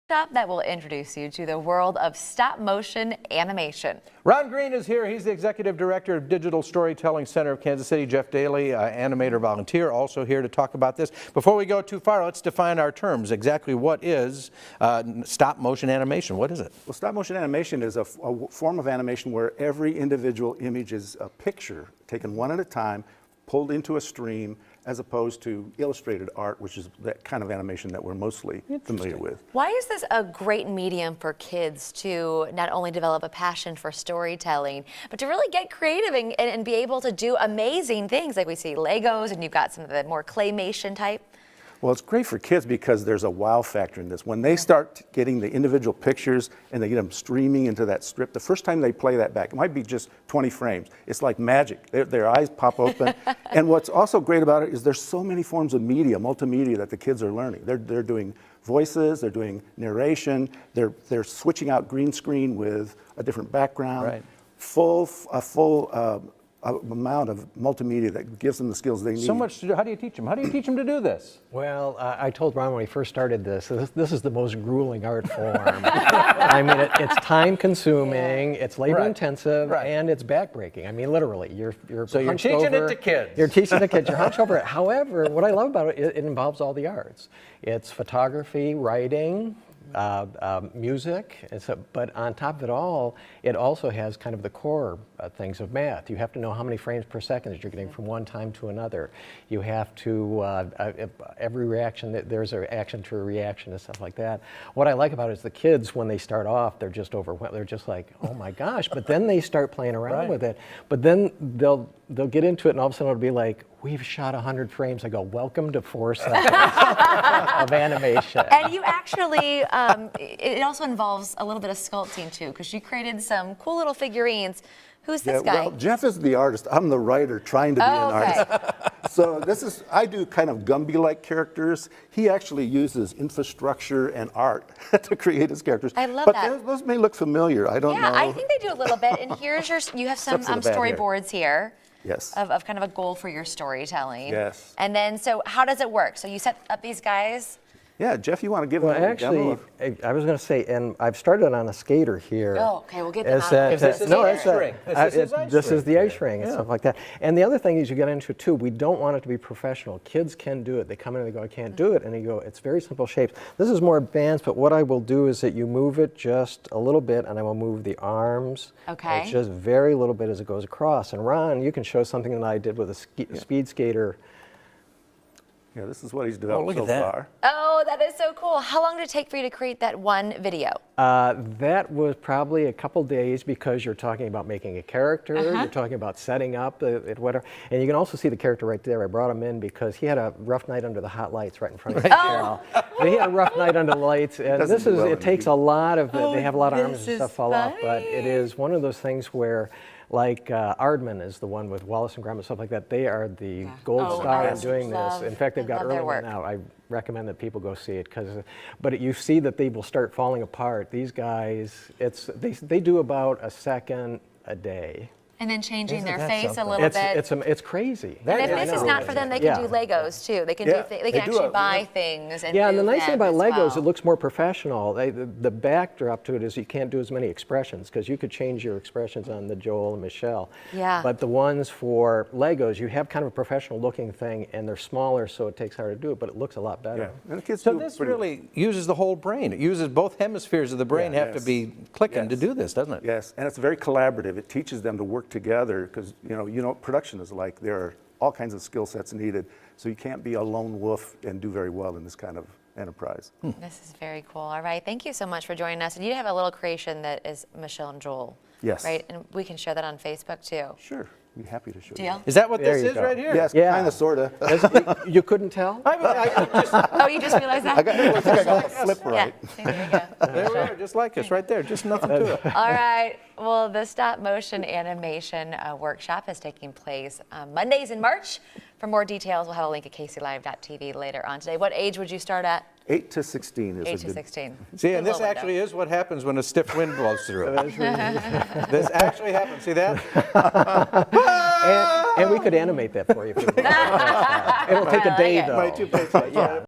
Workshop that will introduce you to the world of stop-motion animation. Ron Green is here. He's the Executive Director of Digital Storytelling Center of Kansas City. Jeff Daly, animator volunteer, also here to talk about this. Before we go too far, let's define our terms. Exactly what is stop-motion animation? What is it? Well, stop-motion animation is a form of animation where every individual image is a picture taken one at a time, pulled into a stream, as opposed to illustrated art, which is that kind of animation that we're mostly familiar with. Why is this a great medium for kids to not only develop a passion for storytelling, but to really get creative and be able to do amazing things like we see Legos, and you've got some of the more claymation type? Well, it's great for kids because there's a wow factor in this. When they start getting the individual pictures and they get them streaming into that strip, the first time they play that back, it might be just 20 frames. It's like magic. Their eyes pop open. And what's also great about it is there's so many forms of media, multimedia, that the kids are learning. They're doing voices, they're doing narration, they're switching out green screen with a different background. Right. A full amount of multimedia that gives them the skills they need. So much to do. How do you teach them? How do you teach them to do this? Well, I told Ron when we first started this is the most grueling art form. I mean, it's time-consuming, it's labor-intensive, and it's back-breaking. I mean, literally, you're So you're teaching it to kids. You're teaching the kids. You're hunched over it. However, what I love about it involves all the arts. It's photography, writing, music, but on top of it all, it also has kind of the core things of math. You have to know how many frames per second that you're getting from one time to another. You have to, every reaction, there's an action to a reaction and stuff like that. What I like about it is the kids, when they start off, they're just overwhelmed. They're just like, oh my gosh, but then they start playing around with it. But then they'll get into it and all of a sudden it'll be like, we've shot 100 frames. I go, welcome to 4 seconds of animation. And you actually, it also involves a little bit of sculpting too, because you created some cool little figurines. Who's this guy? Well, Jeff is the artist. I'm the writer trying to be an artist. So I do kind of Gumby-like characters. He actually uses infrastructure and art to create his characters. I love but that. But those may look familiar. I don't know. Yeah, I think they do a little bit. And here's you have some storyboards here. Yes. Of kind of a goal for your storytelling. Yes. And then, so how does it work? So you set up these guys? Yeah, Jeff, you want to give Well, them a actually, demo? I was going to say, and I've started on a skater here. Oh, okay, we'll get them out. This is the ice rink. This is the ice rink and stuff like that. And the other thing is you get into it too, we don't want it to be professional. Kids can do it. They come in and they go, I can't do it. And you go, it's very simple shapes. This is more advanced, but what I will do is that you move it just a little bit and I will move the arms. Okay. It's just very little bit as it goes across. And Ron, you can show something that I did with a speed skater. Yeah, this is what he's developed so far. Oh, that is so cool. How long did it take for you to create that one video? That was probably a couple days because you're talking about making a character, you're talking about setting up whatever. And you can also see the character right there. I brought him in because he had a rough night under the hot lights right in front of his channel. He had a rough night under the lights. And it takes a lot of, they have a lot of arms and stuff fall off, but it is one of those things where like Aardman is the one with Wallace and Gromit and stuff like that. They are the gold star in doing this. In fact, they've got early one now. I recommend that people go see it but you see that they will start falling apart. These guys, they do about a second a day. And then changing their face a little bit. It's crazy. And if this is not for them, they can do Legos too. They can they can actually buy things. And and the nice thing about Legos, it looks more professional. The backdrop to it is you can't do as many expressions because you could change your expressions on the Joel and Michelle. Yeah. But the ones for Legos, you have kind of a professional looking thing and they're smaller, so it takes harder to do it, but it looks a lot better. Yeah. And the kids So this really uses the whole brain. It uses both hemispheres of the brain have to be clicking to do this, doesn't it? Yes, and it's very collaborative. It teaches them to work together because you know what production is like. There are all kinds of skill sets needed, so you can't be a lone wolf and do very well in this kind of enterprise. This is very cool. All right, thank you so much for joining us. And you have a little creation that is Michelle and Joel. Yes. Right, and we can share that on Facebook too. Sure, be happy to show you. Deal? Is that what this you is go. right here? Yes, kind of, sort of. You couldn't tell? Oh, you just realized that? I think I got the flip right. Yeah, see, there you go. There we are, just like us right there. Just nothing to it. All right. Well, the stop motion animation workshop is taking place Mondays in March. For more details, we'll have a link at kclive.tv later on today. What age would you start at? 8 to 16 is 8 a to good. 16. See, and this actually is what happens when a stiff wind blows through. This actually happens. See that? And we could animate that for you. If you want. It'll take a day though. My two